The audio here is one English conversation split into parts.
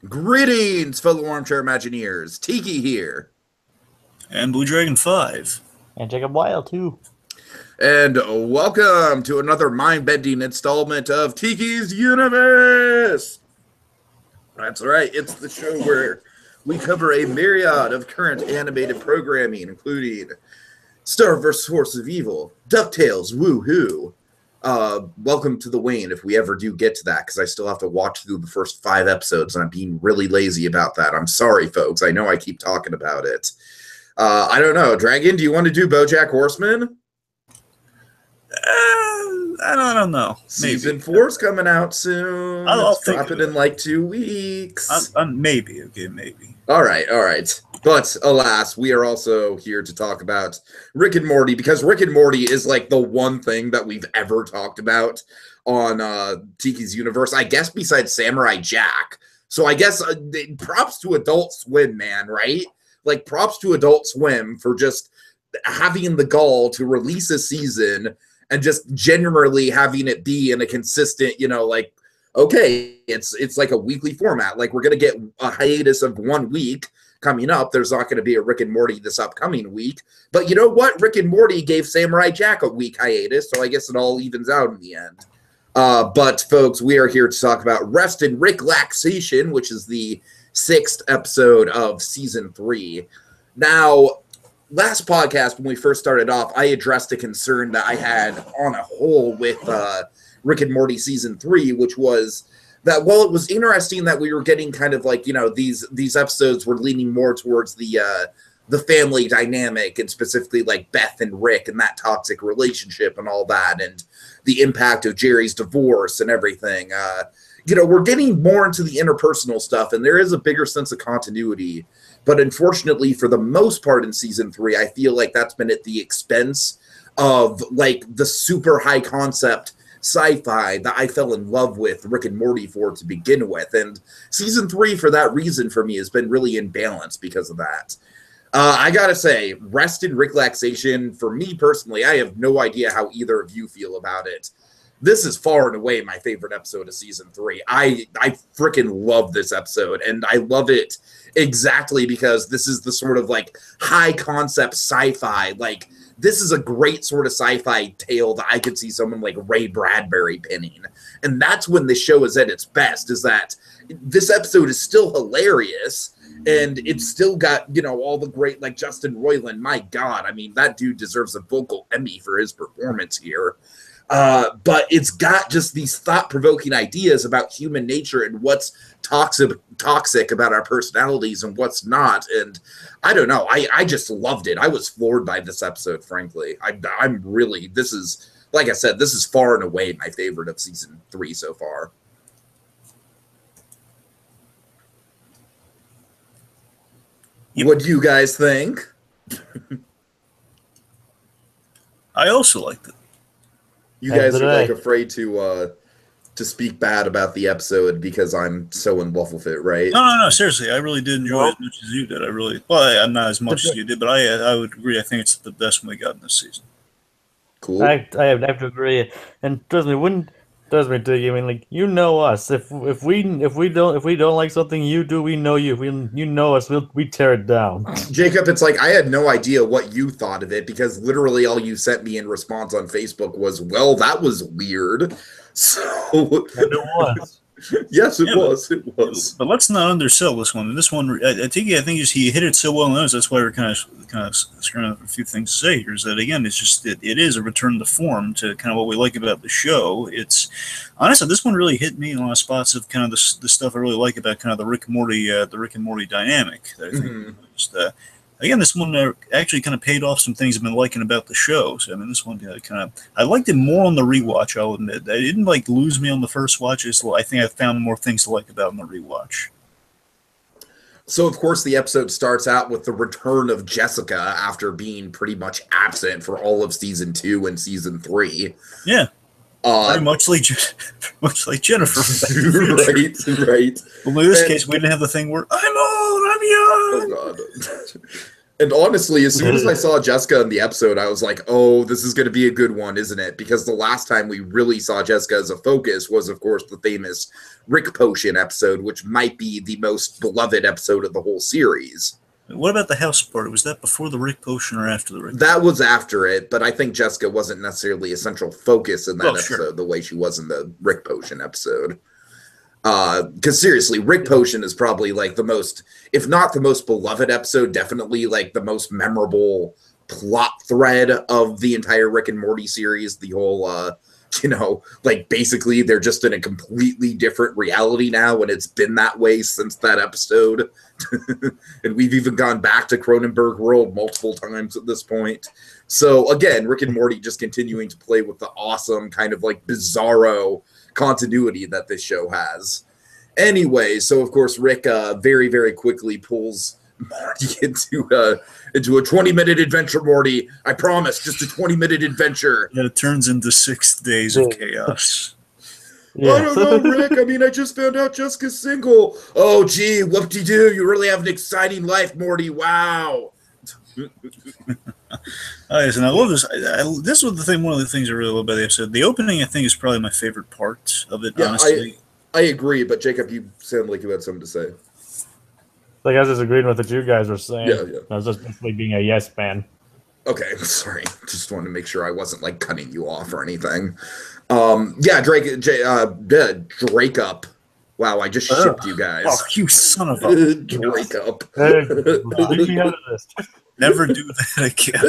Greetings, fellow armchair Imagineers. Tiki here. And BlueDragonFive. And Jacob Wile, too. And welcome to another mind-bending installment of Tiki's Universe. That's right, it's the show where we cover a myriad of current animated programming, including Star vs. Force of Evil, DuckTales, Woohoo. Welcome to the Wayne, if we ever do get to that, because I still have to watch through the first 5 episodes, and I'm being really lazy about that. I'm sorry, folks. I know I keep talking about it. I don't know. Dragon, do you want to do BoJack Horseman? I don't know. Maybe. Season 4's coming out soon. I'll it's dropping in like 2 weeks. Maybe. Okay, maybe. All right. But alas, we are also here to talk about Rick and Morty, because Rick and Morty is like the one thing that we've ever talked about on Tiki's Universe, I guess, besides Samurai Jack. So I guess props to Adult Swim, man, right? Like, props to Adult Swim for just having the gall to release a season and just generally having it be in a consistent, like, okay, it's like a weekly format. Like, we're going to get a hiatus of 1 week coming up. There's not going to be a Rick and Morty this upcoming week. But you know what? Rick and Morty gave Samurai Jack a week hiatus, so I guess it all evens out in the end. But, folks, we are here to talk about Rest and Ricklaxation, which is the 6th episode of Season 3. Now, last podcast, when we first started off, I addressed a concern that I had on a whole with Rick and Morty Season 3, which was that while it was interesting that we were getting kind of like, these episodes were leaning more towards the family dynamic, and specifically like Beth and Rick and that toxic relationship and all that, and the impact of Jerry's divorce and everything. We're getting more into the interpersonal stuff, and there is a bigger sense of continuity. But unfortunately, for the most part in Season 3, I feel like that's been at the expense of, like, the super high concept sci-fi that I fell in love with Rick and Morty for to begin with. And Season 3, for that reason, for me, has been really imbalanced because of that. I gotta say, Rest and Ricklaxation, for me personally, I have no idea how either of you feel about it. This is far and away my favorite episode of Season 3. I freaking love this episode, and I love it exactly because this is the sort of like high concept sci-fi. Like, this is a great sort of sci-fi tale that I could see someone like Ray Bradbury penning. And that's when the show is at its best, is that this episode is still hilarious, and it's still got, all the great, like, Justin Roiland. My God, I mean, that dude deserves a vocal Emmy for his performance here. But it's got just these thought-provoking ideas about human nature and what's toxic about our personalities and what's not. And I don't know. I just loved it. I was floored by this episode, frankly. I'm really, this is, like I said, this is far and away my favorite of Season 3 so far. What do you guys think? I also liked it. You guys are like afraid to speak bad about the episode because I'm so in love with it, right? No, seriously, I really did enjoy it as much as you did. I'm not as much as you did, but I would agree. I think it's the best one we got in this season. Cool. I have to agree, and trust me, Tiki, I mean, like, you know us. If we don't like something you do, we know you. You know us. We tear it down. Jacob, it's like I had no idea what you thought of it, because literally all you sent me in response on Facebook was, "Well, that was weird." So And it was. Yes, it was. It was. But let's not undersell this one. This one, Tiki, I think he hit it so well in those. That's why we're kind of screwing up a few things to say here. Is that, again, it's just it is a return to form to kind of what we like about the show. It's honestly, this one really hit me in a lot of spots of kind of the stuff I really like about kind of the Rick and Morty dynamic. That I think just, again, this one actually kind of paid off some things I've been liking about the show. So, I mean, this one I liked it more on the rewatch, I'll admit. I didn't, like, lose me on the first watch. I think I found more things to like about in the rewatch. So, of course, the episode starts out with the return of Jessica after being pretty much absent for all of Season 2 and Season 3. Yeah. Very much like Jennifer. Right. Well, in this case, we didn't have the thing where I'm old, I'm young. Oh, God. And honestly, as soon as I saw Jessica in the episode, I was like, oh, this is going to be a good one, isn't it? Because the last time we really saw Jessica as a focus was, of course, the famous Rick Potion episode, which might be the most beloved episode of the whole series. What about the house party? Was that before the Rick Potion or after the Rick? That was after it, but I think Jessica wasn't necessarily a central focus in that episode sure. the way she was in the Rick Potion episode. Because seriously, Rick Potion is probably like the most, if not the most beloved episode, definitely like the most memorable plot thread of the entire Rick and Morty series. The whole, like basically they're just in a completely different reality now, and it's been that way since that episode. And we've even gone back to Cronenberg world multiple times at this point. So again, Rick and Morty just continuing to play with the awesome kind of like bizarro continuity that this show has. Anyway, so of course Rick very, very quickly pulls Morty into a 20-minute adventure. Morty, I promise, just a 20-minute adventure. Yeah, it turns into 6 days of chaos. Yeah. I don't know, Rick. I mean, I just found out Jessica's single. Oh, gee, whoop-de-doo. You really have an exciting life, Morty. Wow. Yes, and I love this. This was the thing. One of the things I really love about the episode. The opening, I think, is probably my favorite part of it. Yeah, honestly, I agree. But Jacob, you sound like you had something to say. Like I was just agreeing with what you guys were saying. Yeah. I was just basically being a yes man. Okay, sorry. Just wanted to make sure I wasn't like cutting you off or anything. Yeah, Drake up. Wow, I just shipped you guys. Oh, you son of a Drake up. Never do that again.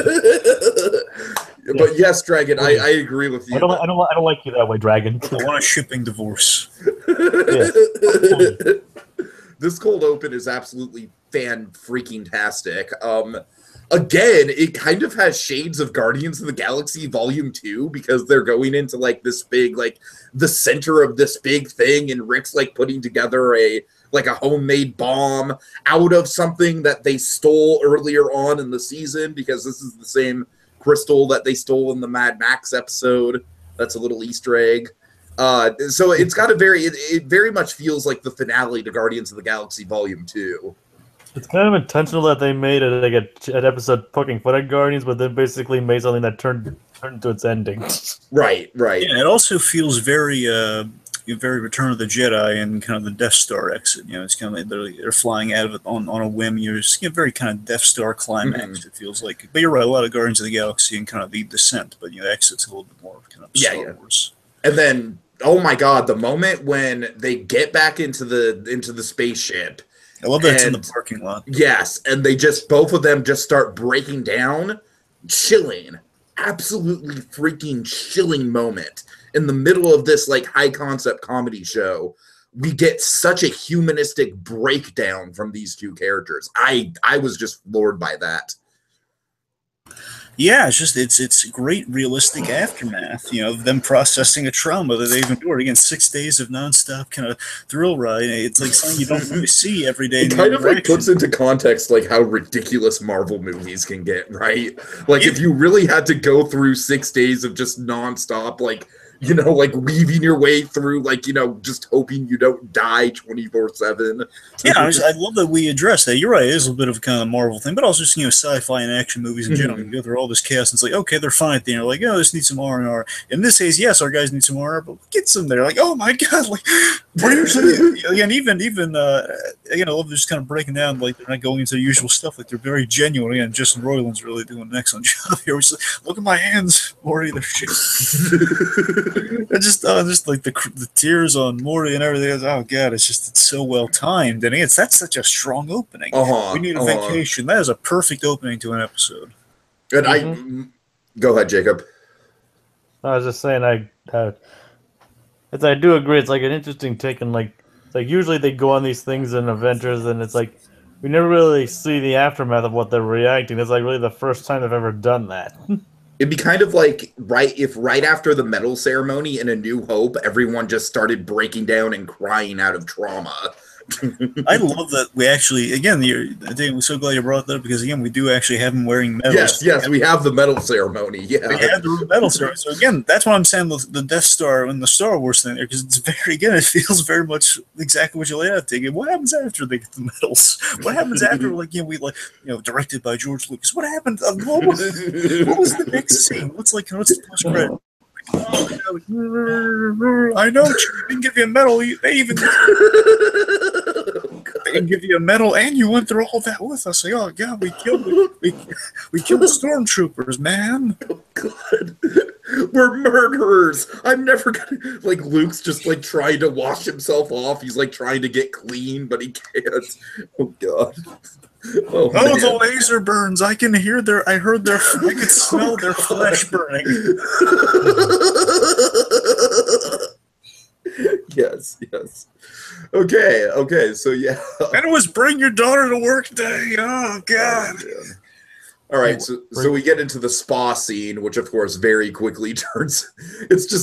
But yes, Dragon, I agree with you. I don't like you that way, Dragon. I want a shipping divorce. This cold open is absolutely fan-freaking-tastic. Again, it kind of has shades of Guardians of the Galaxy Volume 2 because they're going into like this big, like the center of this big thing, and Rick's like putting together a homemade bomb out of something that they stole earlier on in the season, because this is the same crystal that they stole in the Mad Max episode. That's a little Easter egg. So it's got it very much feels like the finale to Guardians of the Galaxy Volume 2. It's kind of intentional that they made it like an episode poking fun at Guardians, but then basically made something that turned into its ending. Right. Yeah, it also feels very Return of the Jedi and kind of the Death Star exit. You know, it's kind of like they're flying out of it on a whim. You're just very kind of Death Star climax. It feels like, but you're right. A lot of Guardians of the Galaxy and kind of the descent, but exit's a little bit more kind of Star Wars. And then, oh my God, the moment when they get back into the spaceship. I love that it's in the parking lot. Yes, and they both of them just start breaking down. Chilling. Absolutely freaking chilling moment. In the middle of this like high concept comedy show, we get such a humanistic breakdown from these two characters. I was just floored by that. Yeah, it's great realistic aftermath, of them processing a trauma that they've endured. Again, 6 days of nonstop kind of thrill ride. It's like something you don't really see every day. It kind of like puts into context like how ridiculous Marvel movies can get, right? Like if you really had to go through 6 days of just nonstop, like weaving your way through, just hoping you don't die 24/7. Yeah, I love that we address that. You're right, it is a bit of a kind of Marvel thing, but also just, sci-fi and action movies in general. You go through all this chaos, and it's like, okay, they're fine at the end. Like, this needs some R&R. In this case, yes, our guys need some R&R, but get some there. Like, oh my God, like, what are you saying? Again, again, I love just kind of breaking down, like, they're not going into the usual stuff. Like, they're very genuine. Again, Justin Roiland's really doing an excellent job here. Which is like, look at my hands, Morty, they're shit. Just like the tears on Morty and everything. Oh God, it's so well timed, and that's such a strong opening. We need a vacation. That is a perfect opening to an episode. And go ahead, Jacob. I was just saying, I do agree. It's like an interesting take, and like usually they go on these things in Avengers, and it's like we never really see the aftermath of what they're reacting. It's like really the first time they've ever done that. It'd be kind of like if right after the medal ceremony in A New Hope, everyone just started breaking down and crying out of trauma. I love that we actually, again, I think I'm so glad you brought that up because, again, we do actually have him wearing medals. Yes, we have the medal ceremony. Yeah. We have the medal ceremony. So, again, that's why I'm saying the Death Star and the Star Wars thing there because it's very, again, it feels very much exactly what you laid out thinking. What happens after they get the medals? What happens after, like, directed by George Lucas? What happened? What was the next scene? What's the post-credit? I know, they didn't give you a medal. They didn't give you a medal, and you went through all that with us. Like, oh god, we killed stormtroopers, man. Oh god, we're murderers. I'm never gonna Luke's just trying to wash himself off. He's trying to get clean, but he can't. Oh god. Oh, the laser burns! I can hear I could smell their flesh burning. Yes. Okay, so yeah. And it was bring your daughter to work day. Oh god. Oh, all right, so we get into the spa scene, which of course very quickly turns.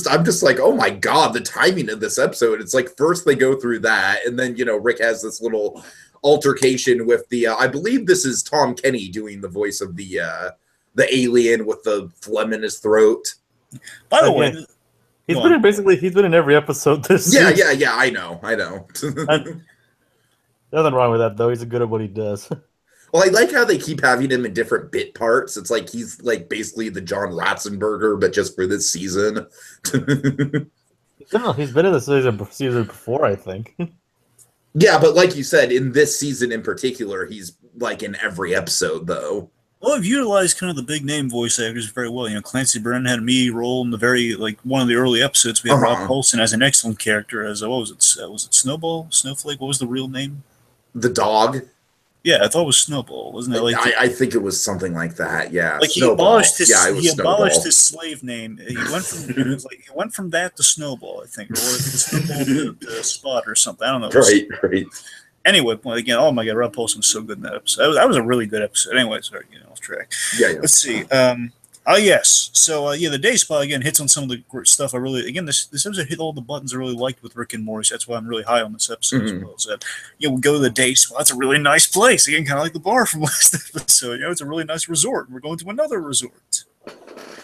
I'm just like, oh my god, the timing of this episode. It's first they go through that, and then Rick has this little altercation with the I believe this is Tom Kenny doing the voice of the alien with the phlegm in his throat. By the way, he's been in every episode this season. Yeah, I know. Nothing wrong with that though. He's good at what he does. Well, I like how they keep having him in different bit parts. It's he's basically the John Ratzenberger, but just for this season. He's been in the season before, I think. Yeah, but like you said, in this season in particular, he's in every episode, though. Well, I've utilized kind of the big name voice actors very well. Clancy Brennan had a meaty role in the very one of the early episodes. We had Rob Paulsen as an excellent character as was it Snowball, Snowflake? What was the real name? The dog. Yeah, I thought it was Snowball, wasn't it? I think it was something like that. Yeah, he abolished his slave name. He went from that to Snowball, I think, or Snowball to Spot or something. I don't know. Right. Anyway, again, oh my god, Rob Paulsen was so good in that episode. That was a really good episode. Anyway, sorry, off track. Yeah. Let's see. Yes. So, the day spa, again, hits on some of the stuff I really, again, this episode hit all the buttons I really liked with Rick and Morty. So that's why I'm really high on this episode as well. So, we go to the day spa. It's a really nice place. Again, kind of like the bar from last episode. It's a really nice resort. We're going to another resort.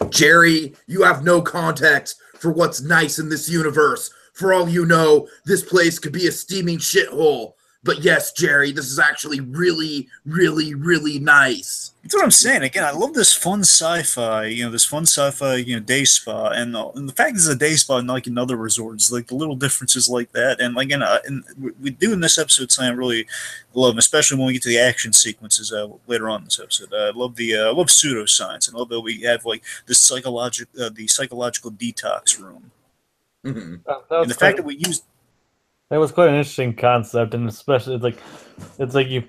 Jerry, you have no context for what's nice in this universe. For all you know, this place could be a steaming shithole. But yes, Jerry, this is actually really, really, really nice. That's what I'm saying. Again, I love this fun sci-fi, day spa, and the fact is a day spa, not in other resorts, the little differences like that. And again, we do in this episode something I really love, especially when we get to the action sequences later on in this episode. I love I love pseudoscience, and I love that we have the psychological detox room, and the fact that we used. That was quite an interesting concept, and especially you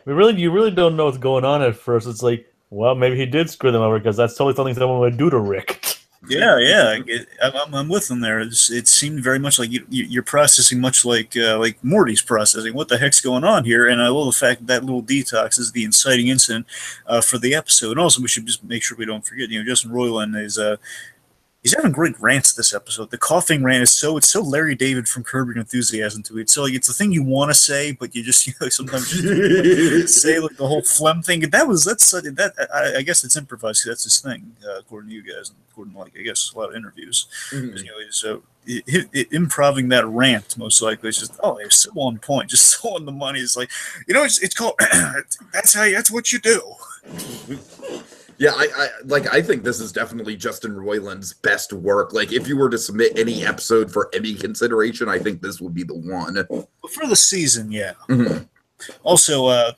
really don't know what's going on at first. It's well, maybe he did screw them over because that's totally something someone would do to Rick. Yeah, I'm with him there. It seemed very much like you're processing much like Morty's processing. What the heck's going on here? And I love the fact that little detox is the inciting incident for the episode. And also, we should just make sure we don't forget. Justin Roiland is. He's having great rants this episode. The coughing rant is it's so Larry David from Curb Your Enthusiasm to it. So it's the thing you want to say, but you just sometimes just say the whole phlegm thing. I guess it's improvised. That's his thing, according to you guys, and according to I guess a lot of interviews. So improving that rant most likely is just it's so on point, just so on the money. It's it's called that's what you do. Yeah, I think this is definitely Justin Roiland's best work. If you were to submit any episode for Emmy consideration, I think this would be the one. For the season, yeah. Also,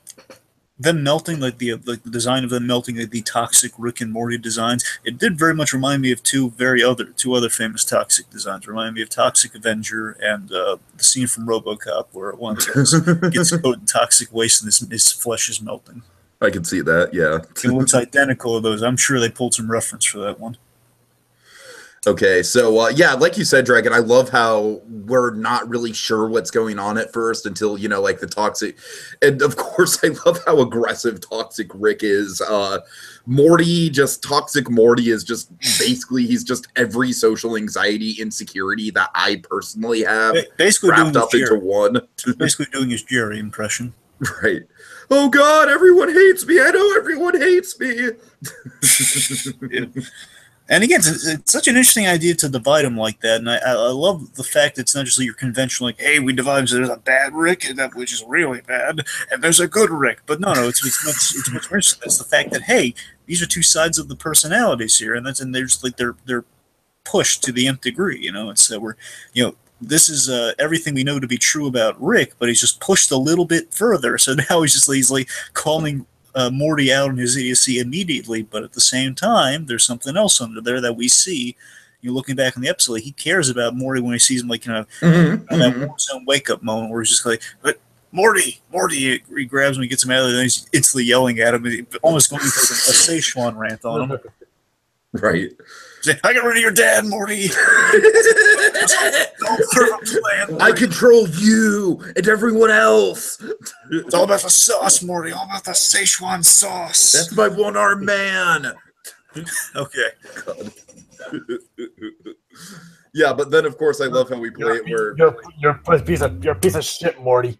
them melting, the design of them melting, the toxic Rick and Morty designs, it did very much remind me of two other famous toxic designs. Reminded me of Toxic Avenger and the scene from RoboCop where one gets coated in toxic waste and his flesh is melting. I can see that, yeah. It looks identical to those. I'm sure they pulled some reference for that one. Okay, so yeah, like you said, Dragon, I love how we're not really sure what's going on at first until, you know, like the toxic, and of course, I love how aggressive Toxic Rick is. Morty, just Toxic Morty is just basically, he's just every social anxiety, insecurity that I personally have basically wrapped up into one. Basically doing his Jerry impression. Right. Oh God, everyone hates me. I know everyone hates me. Yeah. And again, it's such an interesting idea to divide them like that, and I love the fact that it's not just like your conventional, like, hey, we divide them, so there's a bad Rick, which is really bad, and there's a good Rick. But no, it's much more interesting. It's the fact that, hey, these are two sides of the personalities here, and they're just like they're pushed to the nth degree. You know, it's we're, you know, this is everything we know to be true about Rick, but he's just pushed a little bit further. So now he's like calling Morty out on his idiocy immediately, but at the same time, there's something else under there that we see. You're looking back on the episode, like, he cares about Morty when he sees him, like, you know, that Warzone wake up moment where he's just like, "But Morty!" He grabs him, he gets him out of there, and he's instantly yelling at him, almost going through a Szechuan rant on him. Right. I got rid of your dad, Morty. I control you and everyone else. It's all about the sauce, Morty. All about the Szechuan sauce. That's my one-armed man. Okay. Yeah, but then of course I love how we play it where you're a piece of shit, Morty.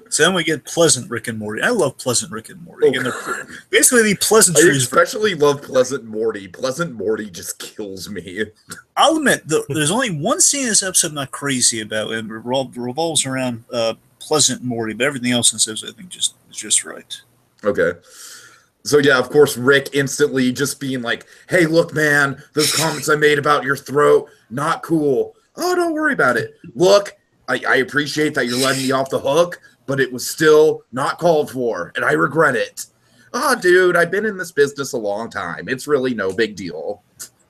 So then we get pleasant Rick and Morty. I love pleasant Rick and Morty. Again, basically, the pleasantries. I especially love Pleasant Morty. Pleasant Morty just kills me. I'll admit, there's only one scene in this episode I'm not crazy about, and it revolves around pleasant Morty, but everything else in this episode, I think, is just right. Okay. So yeah, of course, Rick instantly just being like, "Hey, look, man, those comments I made about your throat, not cool. Oh, don't worry about it. Look, I appreciate that you're letting me off the hook, but it was still not called for, and I regret it. Oh, dude, I've been in this business a long time. It's really no big deal."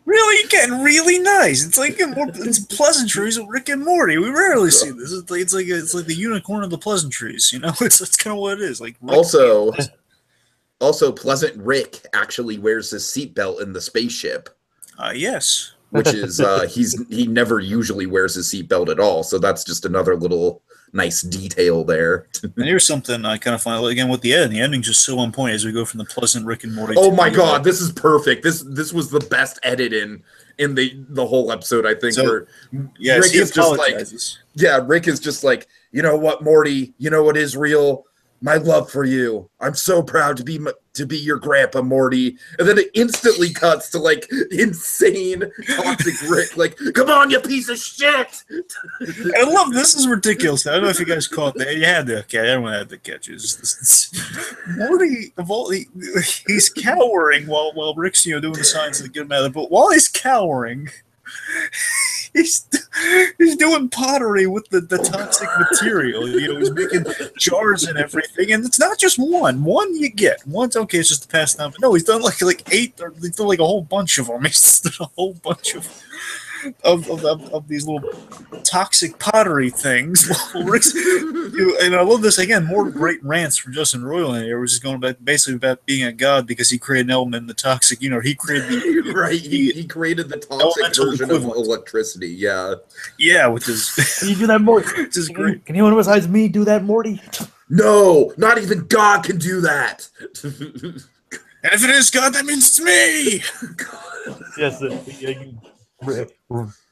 Really, you're getting really nice. It's like it's pleasantries of Rick and Morty. We rarely see this. It's like the unicorn of the pleasantries. You know, it's kind of what it is. Like Rick also, Pleasant Rick actually wears his seatbelt in the spaceship. Yes. Which is he never usually wears his seatbelt at all, so that's just another little nice detail there. And here's something I kind of find, again, with the end. The ending's just so on point as we go from the pleasant Rick and Morty. Oh my God, this is perfect. This was the best edit in the whole episode, I think. So, where yes, Rick is just like, Rick is just like, you know what, Morty, you know what is real? My love for you. I'm so proud to be your grandpa, Morty. And then it instantly cuts to like insane Toxic Rick, like, "Come on, you piece of shit!" I love this. Is ridiculous. I don't know if you guys caught that. You had to catch. Everyone had to catch it. Morty, he's cowering while Rick's doing the signs to get him out of there. But while he's cowering, he's doing pottery with the toxic material. He's making jars and everything, and it's not just one. One you get. One's okay, it's just to pass down. But no, he's done like 8, or he's done like a whole bunch of them. He's done a whole bunch of these little toxic pottery things. And I love this again. More great rants from Justin Roiland here, which is going back basically about being a god because he created an element in the toxic. He created the right. He created the toxic version of electricity. Yeah. Yeah, with his. Can you do that, Morty? Which is great. Can anyone besides me do that, Morty? No, not even God can do that. And if it is God, that means it's me. Yes.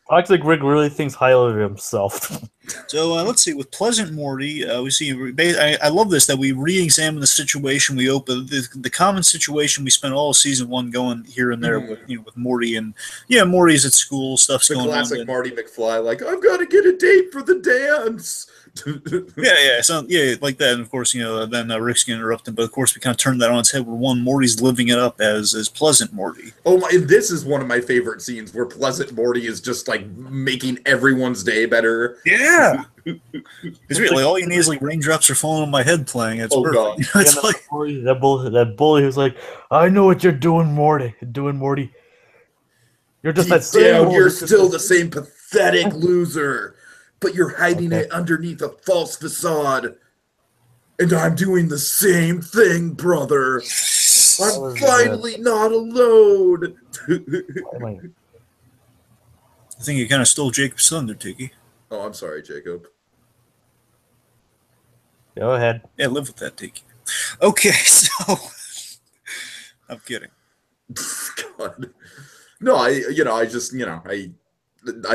Toxic Rick really thinks highly of himself. So let's see. With Pleasant Morty, we see. I love this that we re-examine the situation. We open the common situation we spent all season 1 going here and there with Morty and Morty's at school, stuff's going on. The classic Marty McFly, like, "I've got to get a date for the dance." Like that. And of course, then Rick's getting interrupted, but of course we kind of turned that on its head. Where Morty's living it up as Pleasant Morty. Oh my! This is one of my favorite scenes where Pleasant Morty is just like making everyone's day better. Yeah, it's really all you need is like raindrops are falling on my head playing. It's perfect. God. It's like that bully who's like, "I know what you're doing, Morty. You're just that same. You're still the same pathetic loser. But you're hiding it underneath a false facade. And I'm doing the same thing, brother. I'm finally not alone." I think you kind of stole Jacob's thunder, Tiki. Oh, I'm sorry, Jacob. Go ahead. Yeah, live with that, Tiki. Okay, so I'm kidding. God. No, I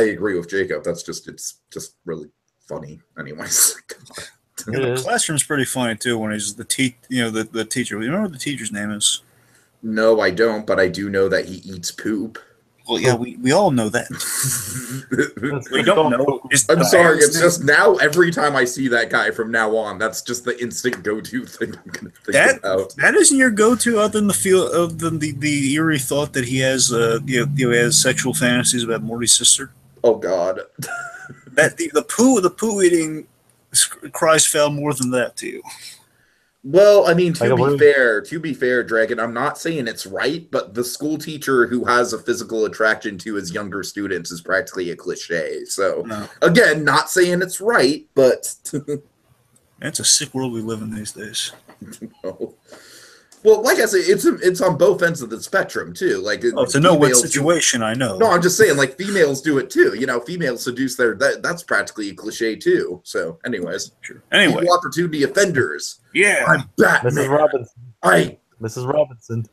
agree with Jacob. It's just really funny. Anyways. Yeah, the classroom's pretty funny too when he's the teacher. You remember what the teacher's name is? No, I don't, but I do know that he eats poop. Well, yeah, we all know that. We don't know. I'm sorry. It's just now every time I see that guy from now on, that's just the instant go-to thing I'm gonna think about. That isn't your go-to, other than the eerie thought that he has he has sexual fantasies about Morty's sister. Oh God. That the poo eating cries foul more than that to you. Well, I mean, to be fair, Dragon, I'm not saying it's right, but the school teacher who has a physical attraction to his younger students is practically a cliche. So, Again, not saying it's right, but that's a sick world we live in these days. No. Well, like I said, it's on both ends of the spectrum too. Like, it's a no-win situation. I know. No, I'm just saying, like, females do it too. Females seduce that's practically a cliche too. So, anyways, sure. Anyway, equal opportunity offenders. Yeah, I'm Batman. Mrs. Robinson.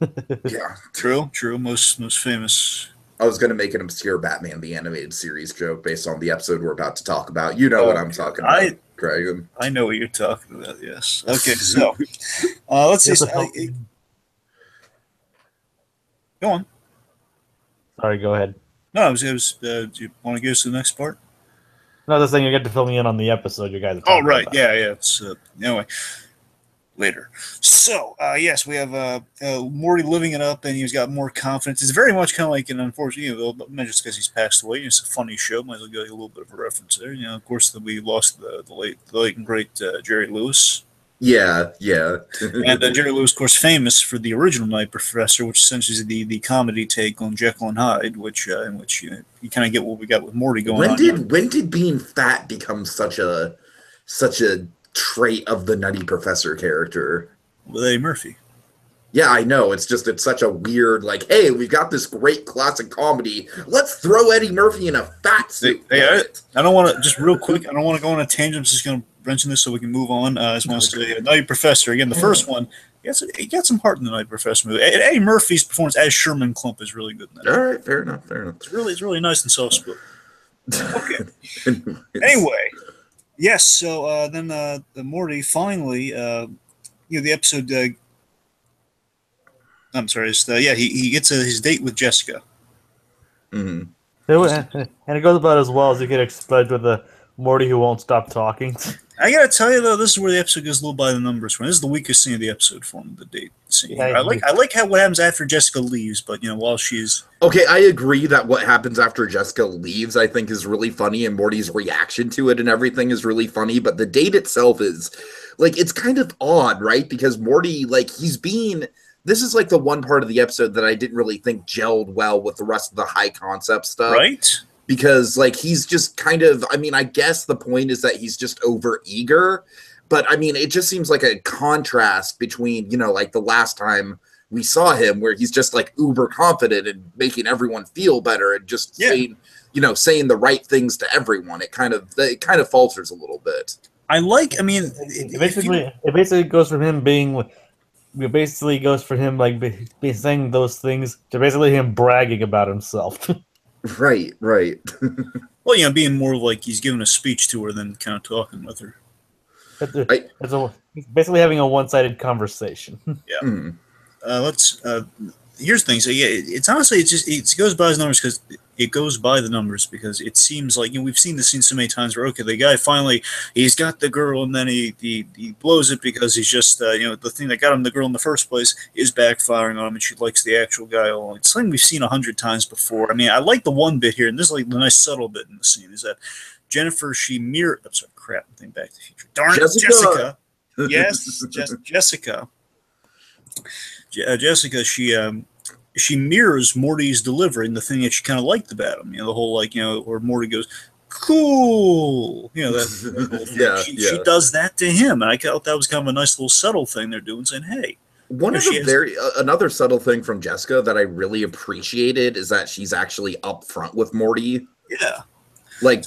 Yeah, true. Most famous. I was going to make an obscure Batman the Animated Series joke based on the episode we're about to talk about. You know what I'm talking about, Dragon. I know what you're talking about, yes. Okay, so let's see. Go on. Sorry, go ahead. No, do you want to get us to the next part? No, this thing you get to fill me in on the episode you guys are talking about. About. Yeah. It's anyway. Later. So, yes, we have Morty living it up, and he's got more confidence. It's very much kind of like an unfortunate, not just because he's passed away. It's a funny show. Might as well give you a little bit of a reference there. Of course, we lost the late and great Jerry Lewis. Yeah. And Jerry Lewis, of course, famous for the original Night Professor, which essentially is the comedy take on Jekyll and Hyde, in which you kind of get what we got with Morty going on. When did being fat become such a trait of the Nutty Professor character? With Eddie Murphy. Yeah, I know. It's such a weird, like, hey, we've got this great classic comedy. Let's throw Eddie Murphy in a fat suit. Hey, I don't want to, just real quick, I don't want to go on a tangent. I'm just going to mention this so we can move on. I just want to say, Nutty Professor, again, the first one, he got some heart in the Nutty Professor movie. Eddie Murphy's performance as Sherman Klump is really good in that. All right, fair enough. It's really nice and soft-spoken. Okay. Anyway. Yes, so then Morty finally, the episode. I'm sorry. He gets his date with Jessica. Mm-hmm. And it goes about as well as you could expect with the Morty who won't stop talking. I gotta tell you though, this is where the episode goes a little by the numbers. For me. This is the weakest scene of the episode for me, the date scene. Yeah, I like what happens after Jessica leaves, but while she's okay, I agree that what happens after Jessica leaves, I think, is really funny, and Morty's reaction to it and everything is really funny. But the date itself is it's kind of odd, right? Because Morty, this is the one part of the episode that I didn't really think gelled well with the rest of the high concept stuff, right? Because he's just kind of, I guess the point is that he's just over eager, but it just seems like a contrast between, the last time we saw him where he's just uber confident and making everyone feel better and just saying the right things to everyone. It kind of falters a little bit. It basically goes from him being, saying those things to basically him bragging about himself. Right. Well, being more like he's giving a speech to her than kind of talking with her. He's basically having a one-sided conversation. Yeah. Mm-hmm. Here's the thing. So it's honestly it goes by his numbers because it goes by the numbers because it seems like we've seen this scene so many times where the guy finally he's got the girl and then he blows it because he's just the thing that got him the girl in the first place is backfiring on him and she likes the actual guy all along. It's something we've seen 100 times before. I like the one bit here, and this is the nice subtle bit in the scene is that Jennifer I'm sorry, crap, I'm thinking Back to the Future. Darn it, Jessica. Yes, Jessica. Jessica, she mirrors Morty's delivery and the thing that she kind of liked about him. The whole where Morty goes, cool. That whole thing. She does that to him, and I thought that was kind of a nice little subtle thing they're doing, saying, hey. Another subtle thing from Jessica that I really appreciated is that she's actually upfront with Morty Yeah. Like,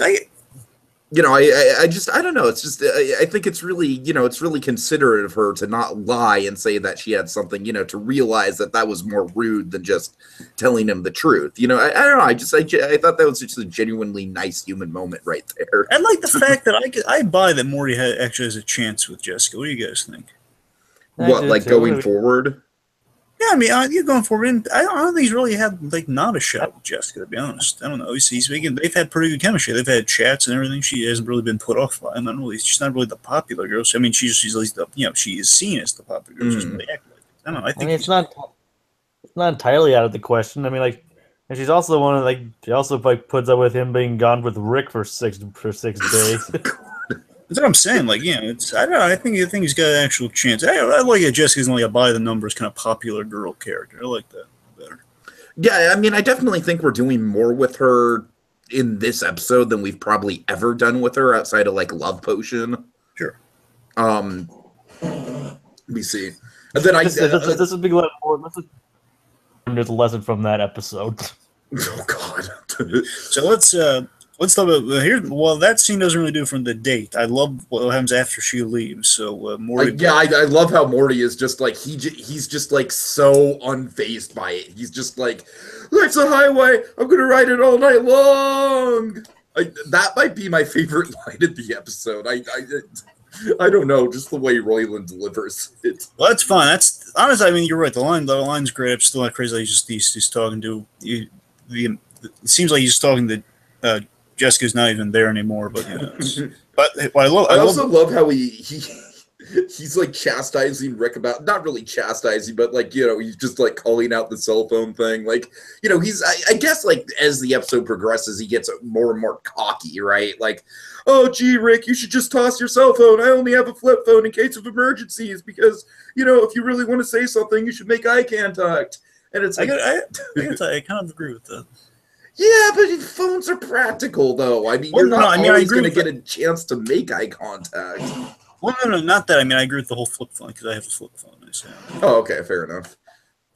you know, I just, I don't know. It's just, I think it's really, you know, it's really considerate of her to not lie and say that she had something, you know, to realize that that was more rude than just telling him the truth. You know, I don't know. I thought that was just a genuinely nice human moment right there. I like the fact that I buy that Morty actually has a chance with Jessica. What do you guys think? What, like going forward? Yeah, I mean, you're going forward. And I don't think he's really had like not a shot with Jessica. To be honest, I don't know. He's making. They've had pretty good chemistry. They've had chats and everything. She hasn't really been put off by him. I don't know. She's not really the popular girl. So, I mean, she's at least the, you know, she is seen as the popular girl. She doesn't really act like it. I don't know. I think it's not entirely out of the question. I mean, like, and she's also one of like she also like puts up with him being gone with Rick for 6 days. That's what I'm saying. Like, yeah, it's I don't know. I think he's got an actual chance. I like it. Jessica's only a by the numbers kind of popular girl character. I like that better. Yeah, I mean, I definitely think we're doing more with her in this episode than we've probably ever done with her outside of like Love Potion. Sure. Let me see. And then this is a big lesson. There's a lesson from that episode. Oh God. So let's talk about here. Well, that scene doesn't really do it from the date. I love what happens after she leaves. So Morty. Yeah, I love how Morty is just like he's just like so unfazed by it. He's just like, life's a highway. I'm gonna ride it all night long. That might be my favorite line of the episode. I don't know, just the way Roiland delivers it. Well, that's fine. That's honestly. I mean, you're right. The line's great. I'm still not crazy. He's talking to you. It seems like he's talking to. Jessica's not even there anymore, but you know, but I also love how he's like chastising Rick about, not really chastising, but like, you know, he's just like calling out the cell phone thing. Like, you know, I guess like as the episode progresses, he gets more and more cocky, right? Like, oh, gee, Rick, you should just toss your cell phone. I only have a flip phone in case of emergencies because, you know, if you really want to say something, you should make eye contact. And it's like, I kind of agree with that. Yeah, but phones are practical, though. I mean, you're not always going to get a chance to make eye contact. Well, no, not that. I mean, I agree with the whole flip phone because I have a flip phone myself. Oh, okay, fair enough.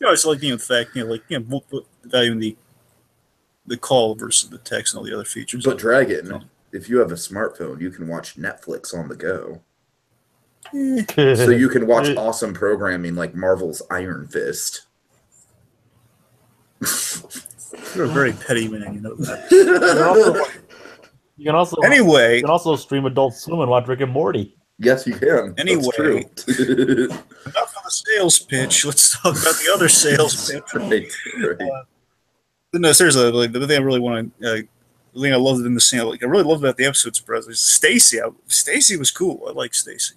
You know, it's like, you know, the fact, you know, like, you know, valuing the call versus the text and all the other features. But Dragon, if you have a smartphone, you can watch Netflix on the go. So you can watch awesome programming like Marvel's Iron Fist. You're a very petty man, you know that. You can also stream Adult Swim and watch Rick and Morty. Yes, you can. Anyway, enough of the sales pitch. Let's talk about the other sales pitch. Right. No, seriously, like the thing I really want to, the thing I loved in the scene, like I really loved about the episode, surprisingly, Stacy. Stacy was cool. I like Stacy.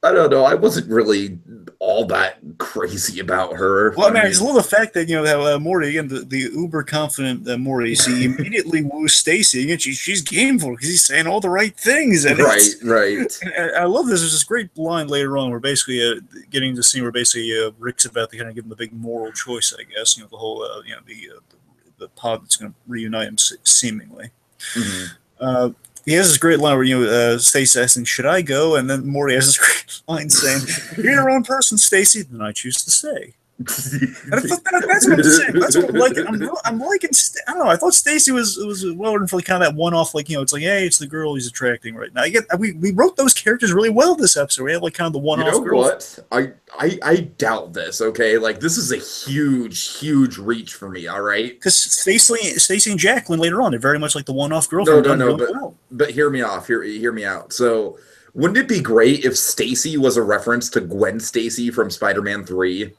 I don't know. I wasn't really all that crazy about her. Well, I mean, I just love the fact that, you know, how Morty, again, the uber confident Morty, he immediately woos Stacy, and she's gameful because he's saying all the right things. And right. And I love this. There's this great line later on where basically getting to the scene where basically Rick's about to kind of give him a big moral choice, I guess. You know, the whole, you know, the pod that's going to reunite him seemingly. Mm-hmm. He has this great line where, you know, Stacy asking, "Should I go?" And then Morty has this great line saying, "You're your own person, Stacy." Then I choose to stay. And I thought that's what I'm saying. That's what I'm liking. I'm liking. I don't know. I thought Stacy was well written for like kind of that one off. Like, you know, it's like, hey, it's the girl he's attracting right now. We wrote those characters really well this episode. We had like kind of the one off. You know girl. What? I doubt this. Okay, like this is a huge reach for me. All right, because Stacy and Jacqueline later on, they're very much like the one off girlfriend. No. But hear me off. Hear me out. So, wouldn't it be great if Stacy was a reference to Gwen Stacy from Spider-Man 3?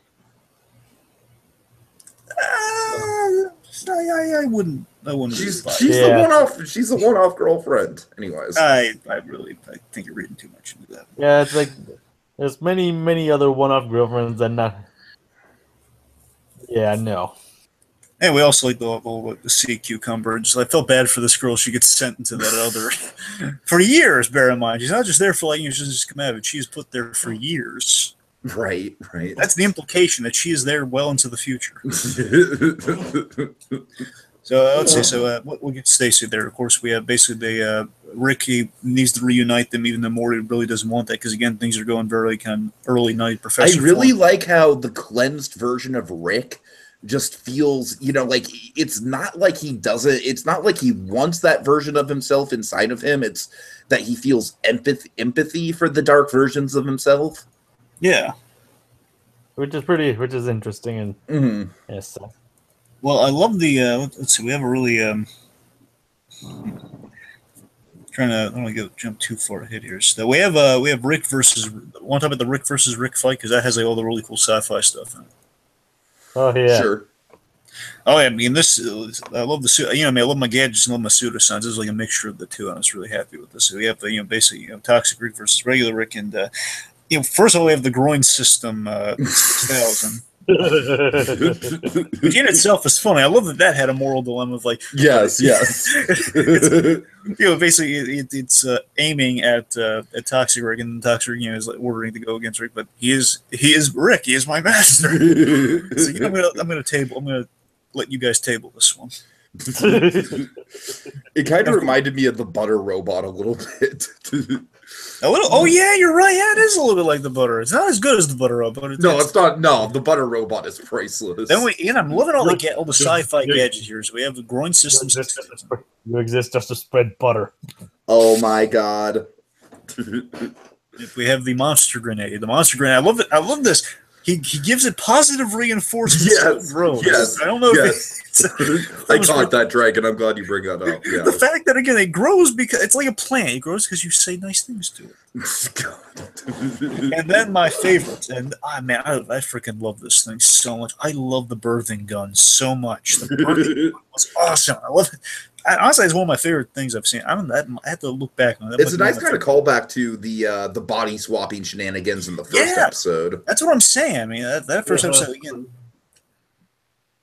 I wouldn't. She's the one-off. She's the one-off girlfriend. Anyways, I think you're reading too much into that. Yeah, it's like there's many other one-off girlfriends and not. Yeah, no. And we also like the sea cucumber. Just I felt bad for this girl. She gets sent into that other for years. Bear in mind, she's not just there for like, you know, she doesn't just come out of it. She's put there for years. Right. That's the implication that she is there well into the future. So let's see. So we'll get Stacy there. Of course, we have basically Ricky needs to reunite them, even though Morty really doesn't want that because again, things are going very kind of early night. Professor. I really like how the cleansed version of Rick just feels, like it's not like he doesn't. It's not like he wants that version of himself inside of him. It's that he feels empathy for the dark versions of himself. Yeah. Which is interesting and yes. Well, I love the. Let's see. We have a really trying to. I don't want to jump too far ahead here. So we have Rick versus. Want to talk about the Rick versus Rick fight because that has like all the really cool sci-fi stuff in it. Oh yeah. Sure. Oh yeah, I mean this. I love the suit. I love my gadgets and love my pseudoscience. This is like a mixture of the two, and I was really happy with this. So we have basically Toxic Rick versus regular Rick, and first of all we have the groin system 6000. Which in itself is funny. I love that had a moral dilemma of like yes. Basically it's aiming at Toxic Rick, and Toxic Rick is like ordering to go against Rick, but he is Rick. He is my master. So I'm gonna let you guys table this one. It kind of reminded me of the butter robot a little bit. A little. Oh yeah, you're right. Yeah, it is a little bit like the butter. It's not as good as the butter robot. It's not. No, the butter robot is priceless. Then I'm loving all the sci-fi gadgets here. So we have the groin systems. You exist just to spread butter. Oh my god. We have the monster grenade. The monster grenade. I love this. He gives it positive reinforcement. Yes. I don't know. I caught that, Dragon. I'm glad you bring that up. Yeah. The fact that again it grows because it's like a plant. It grows because you say nice things to it. And then my favorite, and man, I freaking love this thing so much. I love the birthing gun so much. The birthing gun was awesome. I love it. Honestly, it's one of my favorite things I've seen. I have to look back on it. It's a nice kind of callback to the body swapping shenanigans in the first episode. That's what I'm saying. I mean, that first episode again.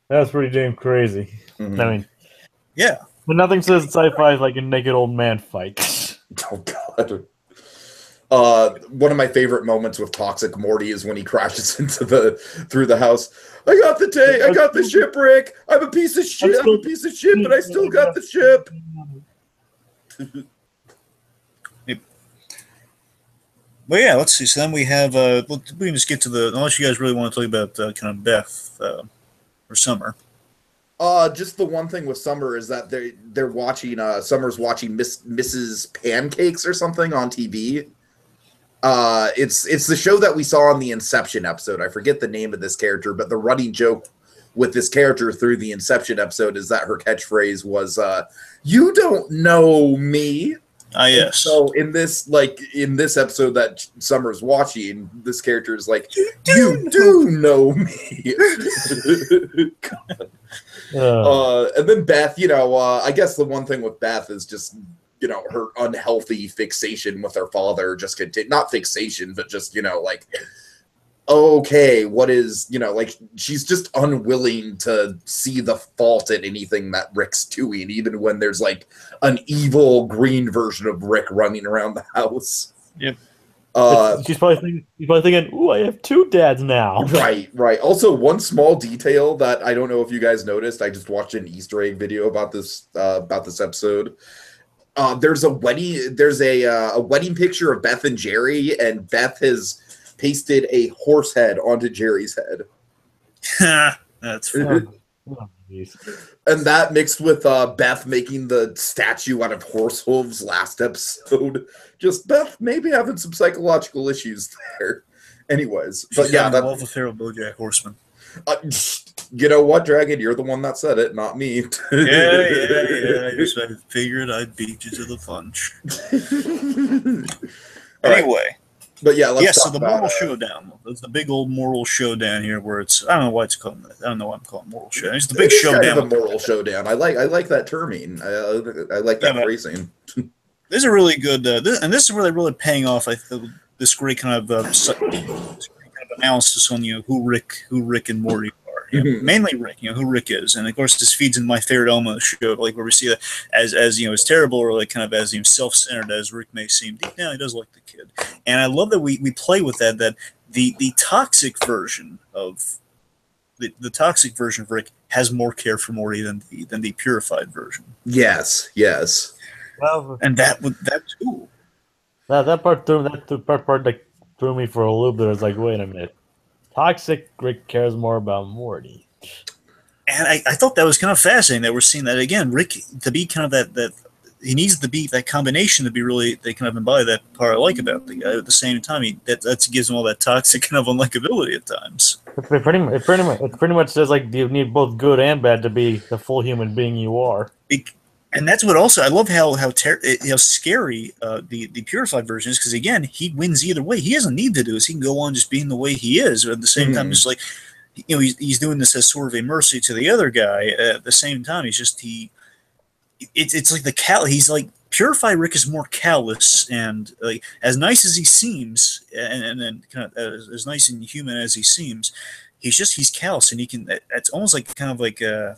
That was pretty damn crazy. Mm-hmm. I mean, yeah. But nothing says sci-fi like a naked old man fight. Oh god. One of my favorite moments with Toxic Morty is when he crashes through the house. I got the ship, Rick. I'm a piece of shit. I'm a piece of shit, but I still got the ship. Well, yeah. Let's see. So then we have. We can just get to the. Unless you guys really want to talk about kind of Beth or Summer. Just the one thing with Summer is that they're watching. Summer's watching Mrs. Pancakes or something on TV. It's the show that we saw on the Inception episode. I forget the name of this character, but the running joke with this character through the Inception episode is that her catchphrase was, "You don't know me." Yes. So in this episode that Summer's watching, this character is like, "You do know me." And then Beth, I guess the one thing with Beth is just, her unhealthy fixation with her father, just not fixation, but just, like, okay, what is, she's just unwilling to see the fault in anything that Rick's doing, even when there's like an evil green version of Rick running around the house. Yep. She's probably thinking, "Ooh, I have two dads now." Right. Also, one small detail that I don't know if you guys noticed, I just watched an Easter egg video about this episode. There's a wedding. There's a wedding picture of Beth and Jerry, and Beth has pasted a horse head onto Jerry's head. That's funny. And that mixed with Beth making the statue out of horse hooves last episode. Just Beth maybe having some psychological issues there. Anyways, but yeah, that love affair with BoJack Horseman. You know what, Dragon? You're the one that said it, not me. Yeah. I figured I'd beat you to the punch. Anyway. But yeah, let's talk so the about, moral showdown. There's the big old moral showdown here, where it's I don't know why it's called that. I don't know why I'm calling it moral showdown. It's the big showdown. Kind of a moral showdown. I like that terming. I like that phrasing. This is a really good, and this is really paying off. This great kind of analysis on who Rick and Morty are. Mainly Rick, who Rick is, and of course this feeds into my favorite element of the show, like where we see that as as terrible or like kind of as self-centered as Rick may seem, deep down he does like the kid, and I love that we play with that the toxic version of the toxic version of Rick has more care for Morty than the purified version. Yes. Well, and that too. That part threw me for a little bit. I was like, wait a minute. Toxic Rick cares more about Morty. And I thought that was kind of fascinating that we're seeing that again. Rick, to be kind of that he needs to be that combination to be really, they kind of embody that part I like about the guy. At the same time, that gives him all that toxic kind of unlikability at times. It pretty much says like you need both good and bad to be the full human being you are. And that's what also I love how scary the purified version is, because again he wins either way. He doesn't need to do this. He can go on just being the way he is. But at the same time, just like he's doing this as sort of a mercy to the other guy. At the same time, it's like he's like purified Rick is more callous and like as nice as he seems, and then kind of as nice and human as he seems. He's callous, and he can. It's almost like kind of like I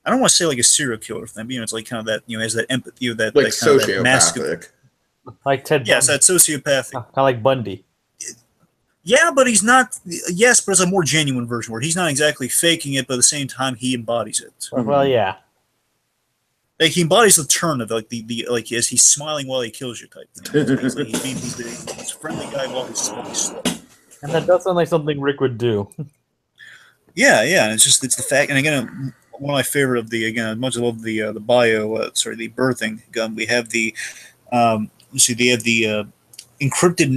don't want to say like a serial killer thing, but it's like kind of that has that empathy, that like that kind sociopathic, like Ted. Bundy. Yes, that sociopathic, kind of like Bundy. Yeah, but he's not. Yes, but it's a more genuine version where he's not exactly faking it, but at the same time he embodies it. Well, yeah. Like he embodies the turn of like the like as he's smiling while he kills you type thing. He's a friendly guy while he's slow. And that does sound like something Rick would do. Yeah, and it's the fact. And again, one of my favorite of as much as I love the the birthing gun. We have they have the encrypted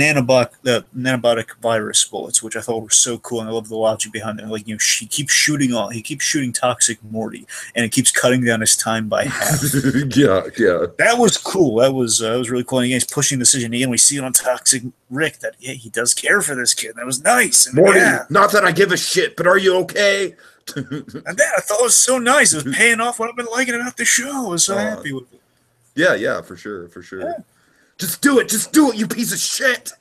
nanobotic virus bullets, which I thought were so cool, and I love the logic behind it. Like he keeps shooting toxic Morty, and it keeps cutting down his time by half. yeah. That was cool. That was really cool. And again, he's pushing the decision. Again, we see it on Toxic Rick that he does care for this kid. That was nice. And Morty, not that I give a shit, but are you okay? And that I thought was so nice. It was paying off what I've been liking about the show. I was so happy with it. Yeah, for sure. Yeah. Just do it, you piece of shit.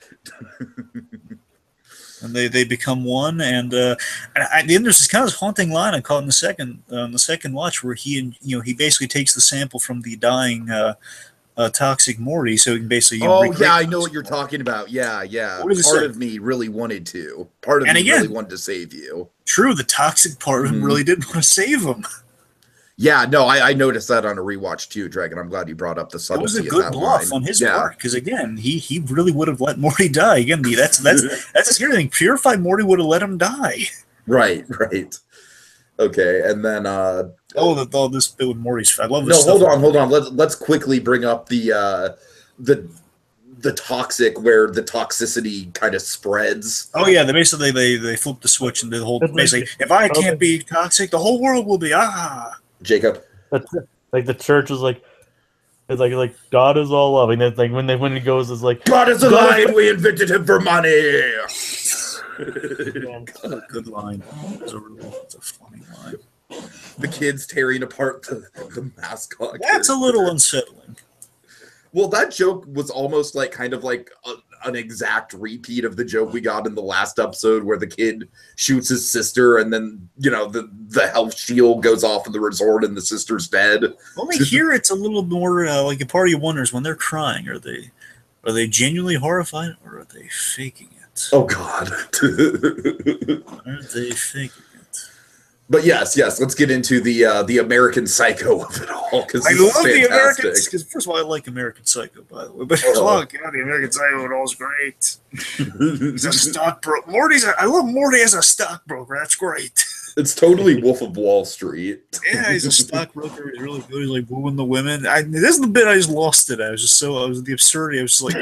And they become one, and there's this kind of haunting line I caught in the second watch where he basically takes the sample from the dying toxic Morty, so he can basically. I know what you're talking about. Yeah. Part of me really wanted to. Really wanted to save you. True, the toxic part of him really did want to save him. Yeah, no, I noticed that on a rewatch too, Dragon. I'm glad you brought up the subtlety. It was a good bluff on his part, because again, he really would have let Morty die. Again, that's the scary thing. Purified Morty would have let him die. Right. Okay, and then this bit with Morty's. I love this. No, hold on. Let's quickly bring up the toxic, where the toxicity kind of spreads. Oh yeah, they flip the switch and the whole basically. If I can't be toxic, the whole world will be Jacob. That's like the church is like, it's like God is all loving. It's like when it goes, it's like God is a lie. We invented him for money. Good line. It's a funny line. The kids tearing apart the mascot. That's a little unsettling. Well, that joke was almost like kind of like an exact repeat of the joke we got in the last episode where the kid shoots his sister and then, the health shield goes off in the resort and the sister's dead. Only here it's a little more like a part of you wonders when they're crying. Are they genuinely horrified or are they faking it? Oh, God. Are they faking it? But yes, let's get into the American Psycho of it all. I love the Americans, because first of all, I like American Psycho, by the way. But the American Psycho and all is great. He's a stockbroker. I love Morty as a stockbroker. That's great. It's totally Wolf of Wall Street. Yeah, he's a stockbroker. He's really good. He's like wooing the women. This is the bit I just lost it. I was the absurdity. I was just like.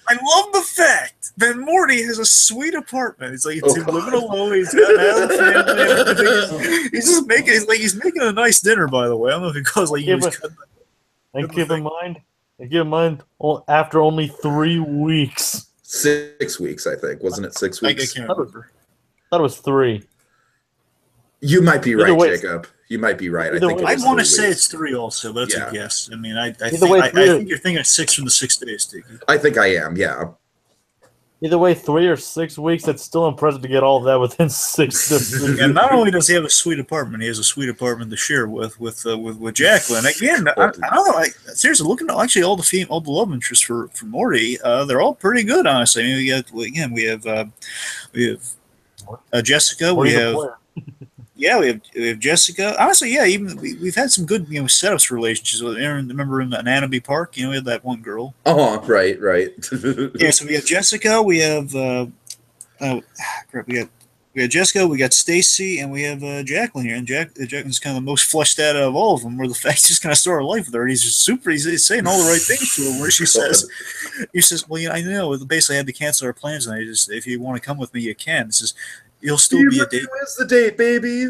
I love the fact that Morty has a sweet apartment. He's like he's living alone. He's got a family. He's making a nice dinner. By the way, I don't know if he goes like. Keep in mind, after only 3 weeks. 6 weeks, I think. Wasn't it 6 weeks? I can't remember. I thought it was 3. You might be right, Jacob. You might be right. I want to say it's 3 also, but it's a guess. I mean, I think you're thinking of 6 from the 6 days, Tiki. I think I am, yeah. Either way, 3 or 6 weeks, that's still impressive to get all of that within 6 days. And not only does he have a sweet apartment, he has a sweet apartment to share with Jacqueline. Again, I don't know. Seriously, looking at actually all the love interests for Morty, they're all pretty good, honestly. I mean, we have Jessica. We have Jessica. Honestly, yeah, even we've had some good setups for relationships with Aaron. Remember in Annaby Park, we had that one girl. Oh, right. Yeah, so we have Jessica. We have we We got Jessica, we got Stacy, and we have Jacqueline here. And Jacqueline's kind of the most fleshed out of all of them, where the fact he's going to start a life with her. And he's just super, he's saying all the right things to her, where she says, well, I know, basically I had to cancel our plans, and if you want to come with me, you can. It says, you'll still be a date. Where's the date, baby?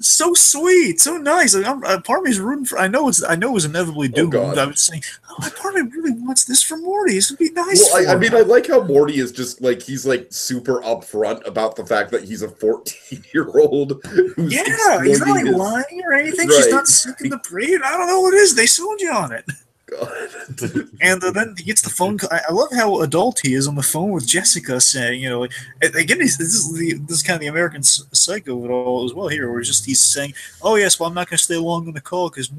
So sweet, so nice. Like, part of me is rooting for. I know it's inevitably doomed. I was saying, part of me really wants this for Morty. This would be nice. Well, I mean, I like how Morty is just like he's like super upfront about the fact that he's a 14-year-old. Yeah, he's not like lying or anything. Right. She's not sick in the breed. I don't know what it is. They sold you on it. And then he gets the phone call. I love how adult he is on the phone with Jessica, saying, again, this is kind of the American Psycho of it all as well here, where he's saying, oh yes, well I'm not going to stay long on the call because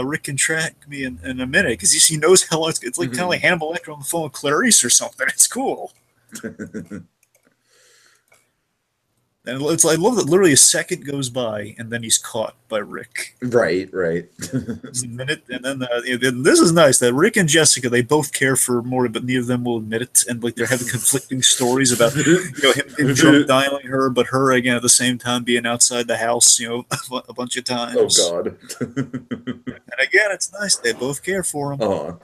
Rick can track me in a minute, because he knows how long it's like kind of like Hannibal Lecter on the phone with Clarice or something. It's cool. And I love that literally a second goes by and then he's caught by Rick. Right. It's a minute, and then this is nice that Rick and Jessica, they both care for Morty, but neither of them will admit it, and like they're having conflicting stories about him drunk dialing her, but her again at the same time being outside the house, a bunch of times. Oh God. And again, it's nice they both care for him.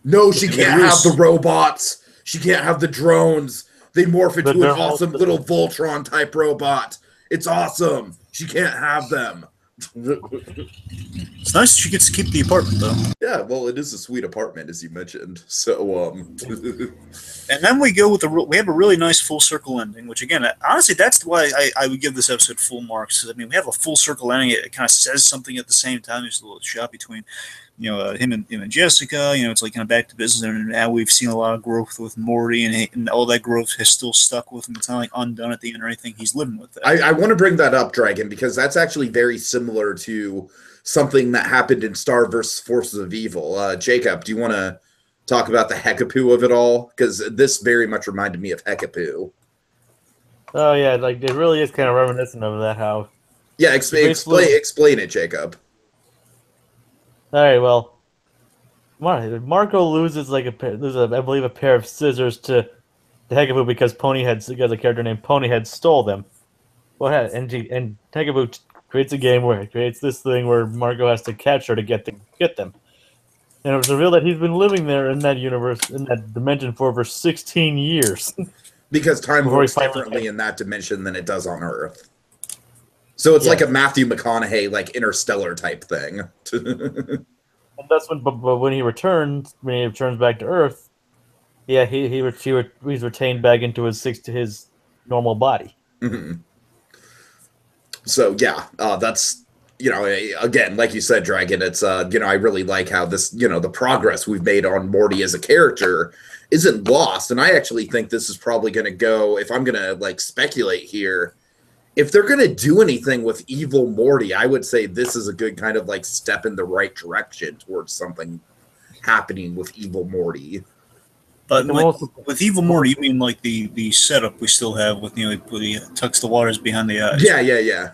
No, she can't have the robots. She can't have the drones. They morph into an awesome little Voltron-type robot. It's awesome. She can't have them. It's nice she gets to keep the apartment, though. Yeah, well, it is a sweet apartment, as you mentioned. So, And then we go with we have a really nice full circle ending, which again, honestly, that's why I would give this episode full marks. I mean, we have a full circle ending. It kind of says something at the same time. There's a little shot between, him and Jessica. It's like kind of back to business, and now we've seen a lot of growth with Morty, and all that growth has still stuck with him. It's not like undone at the end or anything. He's living with that. I want to bring that up, Dragon, because that's actually very similar to something that happened in Star vs. Forces of Evil. Jacob, do you want to talk about the Hekapoo of it all? Because this very much reminded me of Hekapoo. Oh yeah, like it really is kind of reminiscent of that. How? Yeah, explain it, Jacob. All right, well, Marco loses I believe a pair of scissors to Hekapoo because a character named Ponyhead stole them. And Hekapoo creates a game where it creates this thing where Marco has to catch her to get them. And it was revealed that he's been living there in that universe, in that dimension, for over 16 years. Because time works differently in that dimension than it does on Earth. So it's like a Matthew McConaughey, like Interstellar type thing. And that's when he returns back to Earth, yeah, he's retained back into his normal body. Mm-hmm. So yeah, that's again, like you said, Dragon. It's I really like how this the progress we've made on Morty as a character isn't lost, and I actually think this is probably going to go. If I'm going to speculate here. If they're going to do anything with Evil Morty, I would say this is a good kind of step in the right direction towards something happening with Evil Morty. But with Evil Morty, you mean like the setup we still have with where he tucks the waters behind the eyes? Yeah.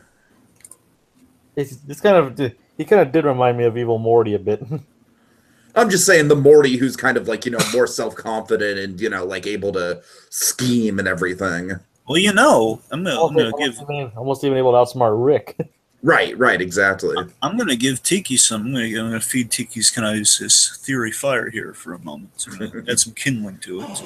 It's kind of did remind me of Evil Morty a bit. I'm just saying the Morty who's kind of more self-confident and able to scheme and everything. Well, I'm gonna give almost even able to outsmart Rick. Right, exactly. I'm gonna give Tiki I'm gonna feed Tiki's kind of his theory fire here for a moment. So add some kindling to it.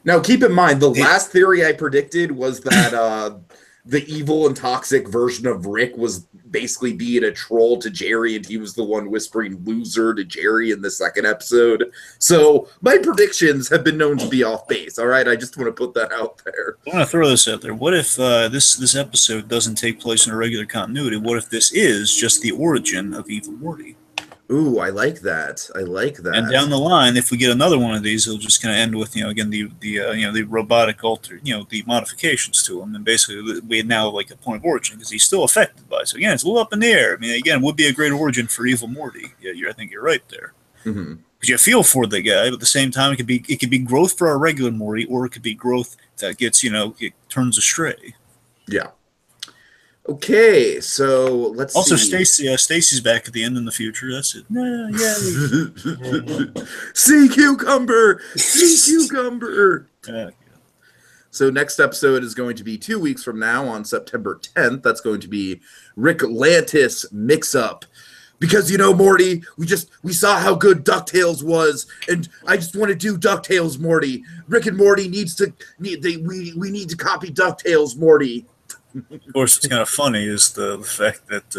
Now, keep in mind, the last theory I predicted was that the evil and toxic version of Rick was basically being a troll to Jerry, and he was the one whispering loser to Jerry in the second episode. So my predictions have been known to be off base, all right? I just want to put that out there. I want to throw this out there. What if this episode doesn't take place in a regular continuity? What if this is just the origin of Evil Morty? Ooh, I like that. And down the line, if we get another one of these, it'll just kind of end with again the robotic the modifications to him, and basically we now like a point of origin because he's still affected by it. So again, it's a little up in the air. I mean, again, it would be a great origin for Evil Morty. Yeah, I think you're right there. Mm-hmm. Because you feel for the guy, but at the same time, it could be growth for our regular Morty, or it could be growth that gets it turns astray. Yeah. Okay, so let's also see. Stacy's back at the end in the future. That's it. Sea cucumber. Yeah. So next episode is going to be 2 weeks from now on September 10th. That's going to be Ricklantis Mix-Up. Because, you know, Morty, we saw how good DuckTales was, and I just want to do DuckTales, Morty. Rick and Morty we need to copy DuckTales, Morty. Of course, what's kind of funny is the fact that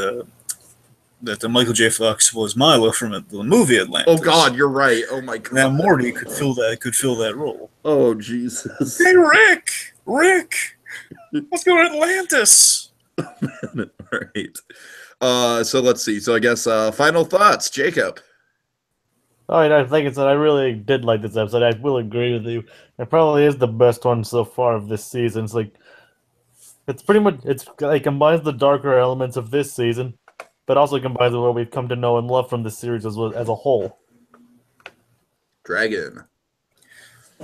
the Michael J. Fox was Milo from the movie Atlantis. Oh God, you're right. Oh my God. Now Morty could fill that role. Oh Jesus. Hey Rick, let's go to Atlantis. All right. So let's see. So I guess final thoughts, Jacob. All right, like I said, I really did like this episode. I will agree with you. It probably is the best one so far of this season. It's pretty much it combines the darker elements of this season, but also combines with what we've come to know and love from the series as a whole. Dragon.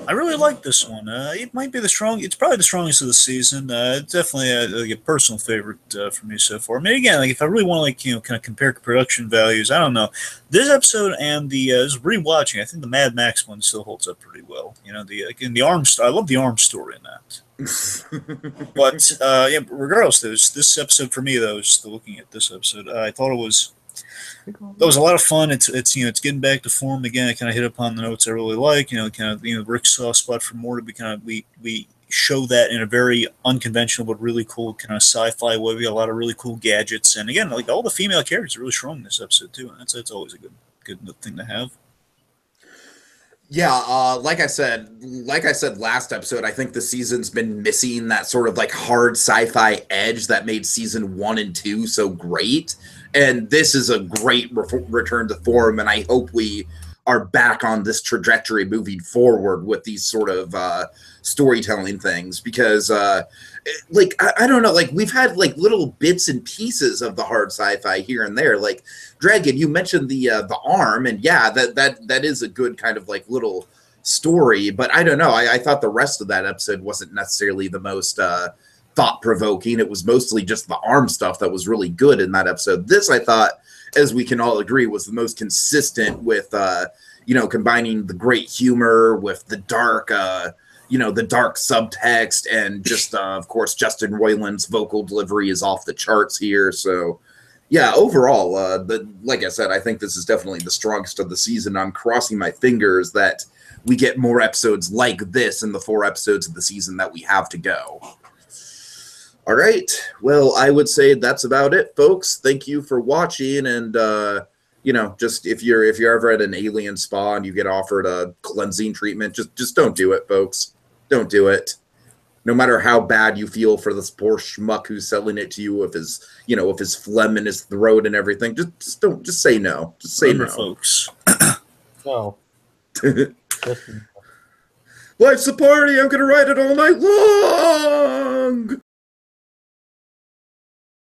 I really like this one. It might be it's probably the strongest of the season. It's definitely a personal favorite for me so far. I mean, again, if I really want to kind of compare production values, I don't know. This episode and just rewatching, I think the Mad Max one still holds up pretty well. You know, the arms. I love the arms story in that. But regardless, this episode for me though, just looking at this episode, I thought it was a lot of fun. It's getting back to form again. I kind of hit upon the notes I really like. Rick's soft spot for Morty. We show that in a very unconventional but really cool kind of sci-fi way. We got a lot of really cool gadgets, and again, like all the female characters are really strong in this episode too. And that's always a good thing to have. Yeah, like I said last episode, I think the season's been missing that sort of like hard sci-fi edge that made season 1 and 2 so great. And this is a great return to form, and I hope we are back on this trajectory moving forward with these sort of storytelling things, because I don't know, like we've had like little bits and pieces of the hard sci-fi here and there. Like Dragon, you mentioned the arm, and yeah, that is a good kind of like little story, but I don't know. I thought the rest of that episode wasn't necessarily the most thought-provoking. It was mostly just the arm stuff that was really good in that episode. This, I thought, as we can all agree, was the most consistent with combining the great humor with the dark subtext, and just of course Justin Roiland's vocal delivery is off the charts here. So yeah, overall, like I said, I think this is definitely the strongest of the season. I'm crossing my fingers that we get more episodes like this in the 4 episodes of the season that we have to go. All right. Well, I would say that's about it, folks. Thank you for watching. And, just if you're ever at an alien spa and you get offered a cleansing treatment, just don't do it, folks. Don't do it. No matter how bad you feel for this poor schmuck who's selling it to you with his phlegm in his throat and everything, just say no. Just say no, folks. No. Life's a party. I'm going to ride it all night long.